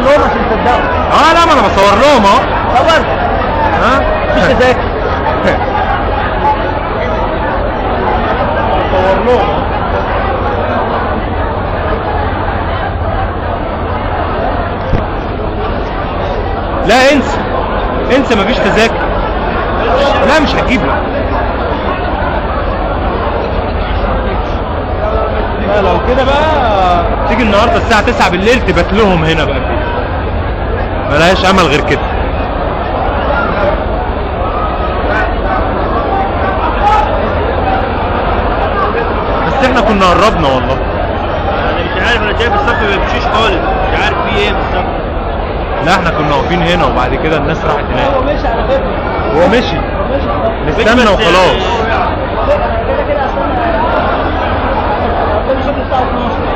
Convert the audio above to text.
صور لهم عشان تصدقوا. لا ما انا بصور لهم اهو. صور. مفيش تذاكر. بصور لهم. لا انسى مفيش تذاكر. لا مش هجيب لك. لا لو كده بقى تيجي النهارده الساعة 9 بالليل تبات لهم هنا بقى كده. ملهاش امل غير كده. بس احنا كنا قربنا والله. انا مش عارف، انا شايف الصف ما بيمشيش خالص، مش عارف في ايه بالظبط. لا احنا كنا واقفين هنا وبعد كده الناس راحت هناك. هو مشي على فكره. هو مشي. نستنى وخلاص. كده اصلا الشغل بتاعه 12.